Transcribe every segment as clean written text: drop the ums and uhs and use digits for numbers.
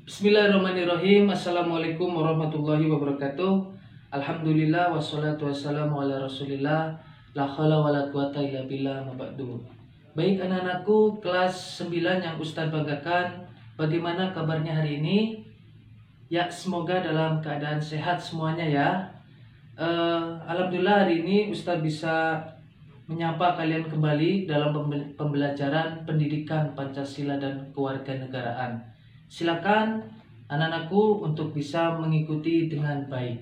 Bismillahirrahmanirrahim. Assalamualaikum warahmatullahi wabarakatuh. Alhamdulillah wassalatu wassalamu ala rasulillah. La khala wa la quwata illa billah ma ba'du. Baik anak-anakku kelas 9 yang Ustaz banggakan, bagaimana kabarnya hari ini? Ya, semoga dalam keadaan sehat semuanya ya. Alhamdulillah hari ini Ustaz bisa menyapa kalian kembali dalam pembelajaran pendidikan Pancasila dan kewarganegaraan. Silakan anak-anakku untuk bisa mengikuti dengan baik.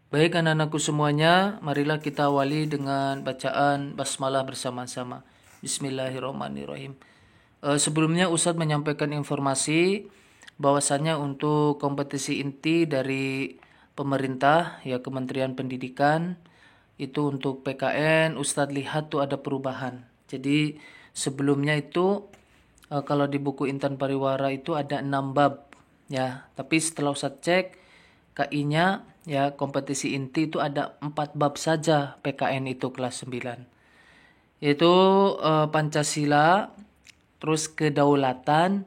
Baik anak-anakku semuanya, marilah kita awali dengan bacaan basmalah bersama-sama. Bismillahirrahmanirrahim. Sebelumnya Ustadz menyampaikan informasi bahwasannya untuk kompetisi inti dari pemerintah, ya Kementerian Pendidikan, itu untuk PKN Ustadz lihat tuh ada perubahan. Jadi sebelumnya itu kalau di buku Intan Pariwara itu ada 6 bab ya, tapi setelah Ustadz cek KI-nya ya kompetisi inti itu ada 4 bab saja PKN itu kelas 9, yaitu Pancasila, terus kedaulatan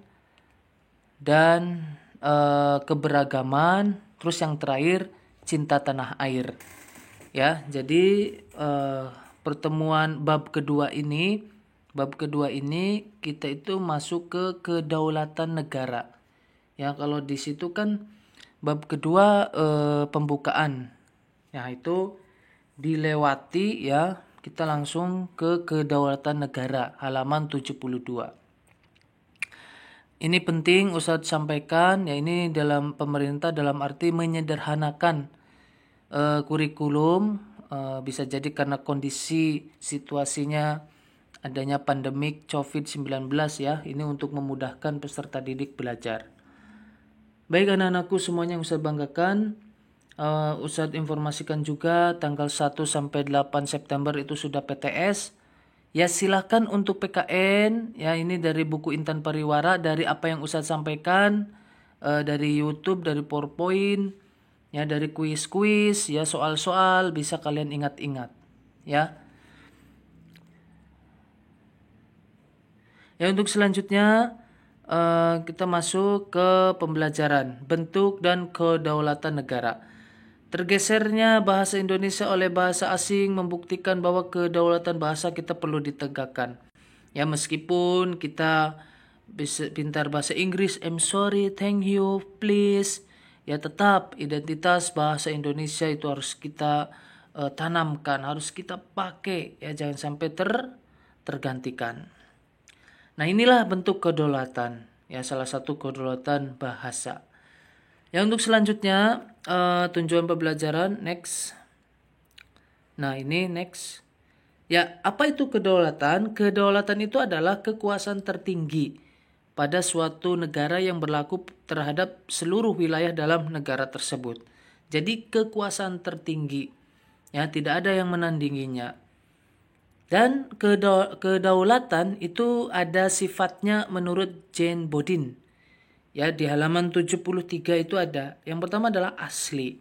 dan keberagaman, terus yang terakhir cinta tanah air ya. Jadi pertemuan bab kedua ini kita itu masuk ke kedaulatan negara ya. Kalau di situ kan bab kedua pembukaan ya, itu dilewati ya, kita langsung ke kedaulatan negara halaman 72. Ini penting Ustadz sampaikan ya, ini dalam pemerintah dalam arti menyederhanakan kurikulum, bisa jadi karena kondisi situasinya adanya pandemik COVID-19 ya, ini untuk memudahkan peserta didik belajar. Baik anak-anakku semuanya yang Ustadz banggakan, Ustadz informasikan juga tanggal 1 sampai 8 September itu sudah PTS. Ya silakan untuk PKN ya, ini dari buku Intan Pariwara, dari apa yang Ustadz sampaikan, dari YouTube, dari PowerPoint ya, dari kuis-kuis ya, soal-soal bisa kalian ingat-ingat ya. Ya untuk selanjutnya kita masuk ke pembelajaran bentuk dan kedaulatan negara. Tergesernya bahasa Indonesia oleh bahasa asing membuktikan bahwa kedaulatan bahasa kita perlu ditegakkan. Ya meskipun kita bisa pintar bahasa Inggris, I'm sorry, thank you, please, ya tetap identitas bahasa Indonesia itu harus kita tanamkan, harus kita pakai ya, jangan sampai tergantikan. Nah inilah bentuk kedaulatan ya, salah satu kedaulatan bahasa. Ya untuk selanjutnya tujuan pembelajaran next. Nah ini next. Ya apa itu kedaulatan? Kedaulatan itu adalah kekuasaan tertinggi pada suatu negara yang berlaku terhadap seluruh wilayah dalam negara tersebut. Jadi kekuasaan tertinggi ya, tidak ada yang menandinginya. Dan kedaulatan itu ada sifatnya menurut Jane Bodin. Ya, di halaman 73 itu ada. Yang pertama adalah asli.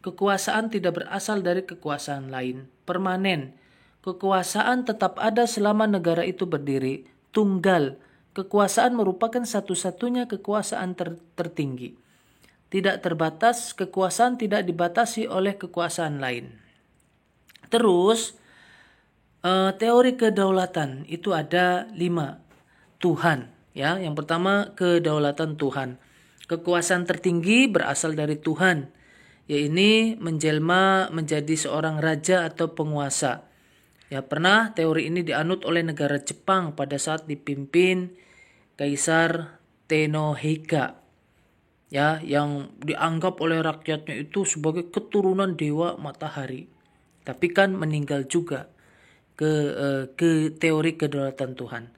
Kekuasaan tidak berasal dari kekuasaan lain. Permanen. Kekuasaan tetap ada selama negara itu berdiri. Tunggal. Kekuasaan merupakan satu-satunya kekuasaan tertinggi. Tidak terbatas, kekuasaan tidak dibatasi oleh kekuasaan lain. Terus teori kedaulatan itu ada 5. Tuhan ya, yang pertama kedaulatan Tuhan. Kekuasaan tertinggi berasal dari Tuhan, yaitu menjelma menjadi seorang raja atau penguasa. Ya, pernah teori ini dianut oleh negara Jepang pada saat dipimpin Kaisar Tenohika. Ya, yang dianggap oleh rakyatnya itu sebagai keturunan dewa matahari. Tapi kan meninggal juga ke teori kedaulatan Tuhan.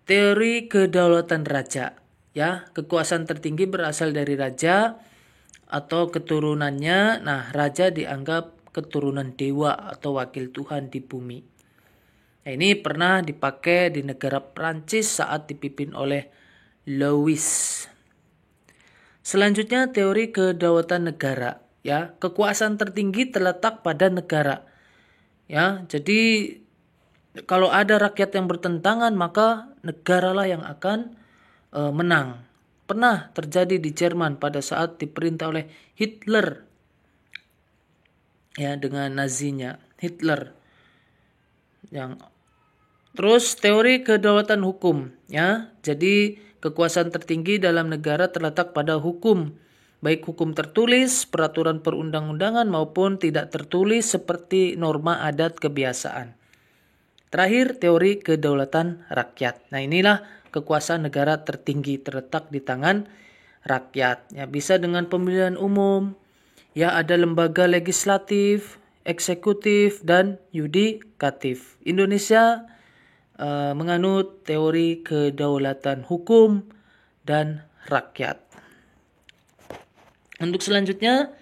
Teori kedaulatan raja ya, kekuasaan tertinggi berasal dari raja atau keturunannya. Nah, raja dianggap keturunan dewa atau wakil Tuhan di bumi. Nah, ini pernah dipakai di negara Prancis saat dipimpin oleh Louis. Selanjutnya teori kedaulatan negara ya, kekuasaan tertinggi terletak pada negara. Ya, jadi kalau ada rakyat yang bertentangan, maka negaralah yang akan menang. pernah terjadi di Jerman pada saat diperintah oleh Hitler, ya, dengan Nazinya Hitler. Terus teori kedaulatan hukum, ya. Jadi kekuasaan tertinggi dalam negara terletak pada hukum, baik hukum tertulis, peraturan perundang-undangan maupun tidak tertulis seperti norma adat kebiasaan. Terakhir, teori kedaulatan rakyat. Nah, inilah kekuasaan negara tertinggi terletak di tangan rakyat. Ya, bisa dengan pemilihan umum, ya, ada lembaga legislatif, eksekutif, dan yudikatif. Indonesia menganut teori kedaulatan hukum dan rakyat. Untuk selanjutnya,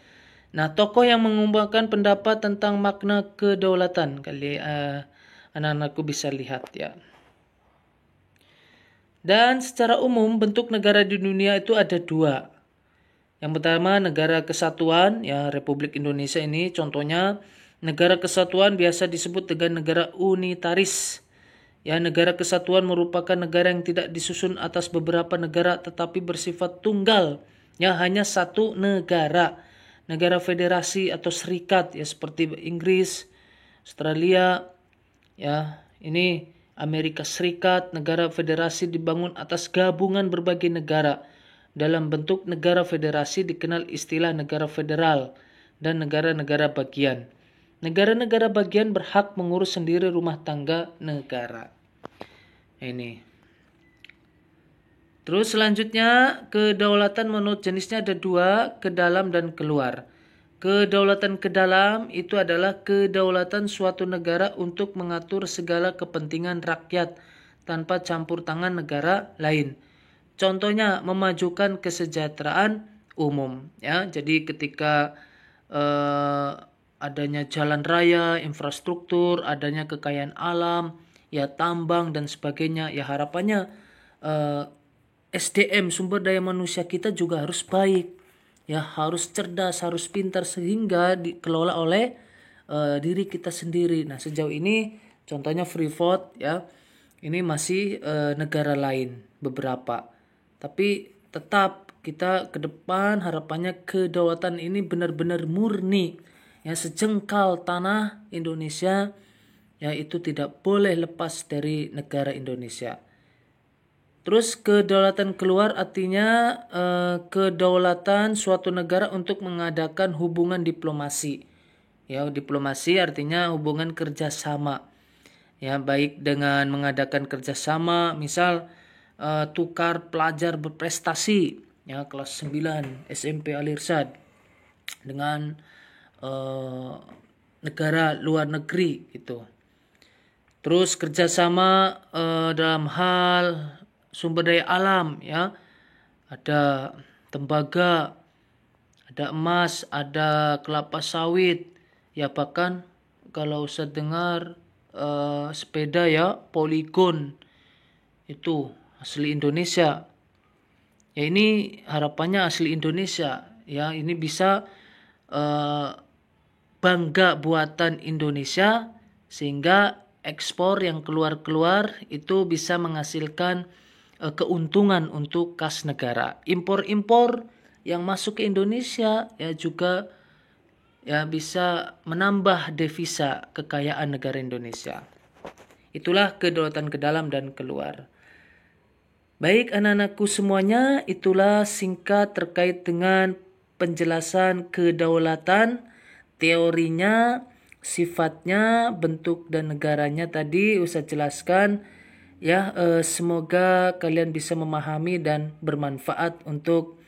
nah, tokoh yang mengembangkan pendapat tentang makna kedaulatan, kali anak-anakku bisa lihat, ya. Dan secara umum bentuk negara di dunia itu ada dua. Yang pertama, negara kesatuan, ya, Republik Indonesia ini contohnya. Negara kesatuan biasa disebut dengan negara unitaris. Ya, negara kesatuan merupakan negara yang tidak disusun atas beberapa negara tetapi bersifat tunggal. Ya, hanya satu negara. Negara federasi atau serikat, ya, seperti Inggris, Australia, ya, ini Amerika Serikat. Negara federasi dibangun atas gabungan berbagai negara. Dalam bentuk negara federasi dikenal istilah negara federal dan negara-negara bagian. Negara-negara bagian berhak mengurus sendiri rumah tangga negara. Ini. Terus selanjutnya, kedaulatan menurut jenisnya ada dua, ke dalam dan keluar. Kedaulatan ke dalam itu adalah kedaulatan suatu negara untuk mengatur segala kepentingan rakyat tanpa campur tangan negara lain. Contohnya memajukan kesejahteraan umum, ya. Jadi ketika adanya jalan raya, infrastruktur, adanya kekayaan alam, ya, tambang dan sebagainya, ya, harapannya SDM, sumber daya manusia kita juga harus baik, ya, harus cerdas, harus pintar sehingga dikelola oleh diri kita sendiri. Nah, sejauh ini contohnya Freeport, ya, ini masih negara lain beberapa, tapi tetap kita ke depan harapannya kedaulatan ini benar-benar murni, ya, sejengkal tanah Indonesia, ya, itu tidak boleh lepas dari negara Indonesia. Terus kedaulatan keluar artinya kedaulatan suatu negara untuk mengadakan hubungan diplomasi. Ya, diplomasi artinya hubungan kerjasama. Ya, baik dengan mengadakan kerjasama, misal tukar pelajar berprestasi, ya, kelas 9 SMP Al-Irsyad dengan negara luar negeri gitu. Terus kerjasama dalam hal sumber daya alam, ya, ada tembaga, ada emas, ada kelapa sawit, ya, bahkan kalau saya dengar sepeda, ya, Polygon itu asli Indonesia. Ya, ini harapannya asli Indonesia, ya, ini bisa bangga buatan Indonesia sehingga ekspor yang keluar itu bisa menghasilkan keuntungan untuk kas negara. Impor-impor yang masuk ke Indonesia, ya, juga, ya, bisa menambah devisa kekayaan negara Indonesia. Itulah kedaulatan ke dalam dan keluar. Baik anak-anakku semuanya, itulah singkat terkait dengan penjelasan kedaulatan, teorinya, sifatnya, bentuk dan negaranya tadi Ustaz jelaskan, ya. Semoga kalian bisa memahami dan bermanfaat untuk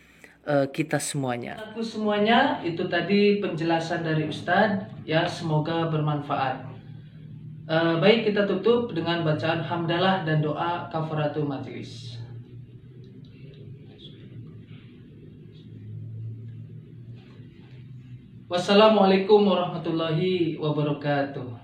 kita semuanya. Aku semuanya, itu tadi penjelasan dari Ustaz, ya, semoga bermanfaat. Baik, kita tutup dengan bacaan hamdalah dan doa kafaratul majelis. Wassalamualaikum warahmatullahi wabarakatuh.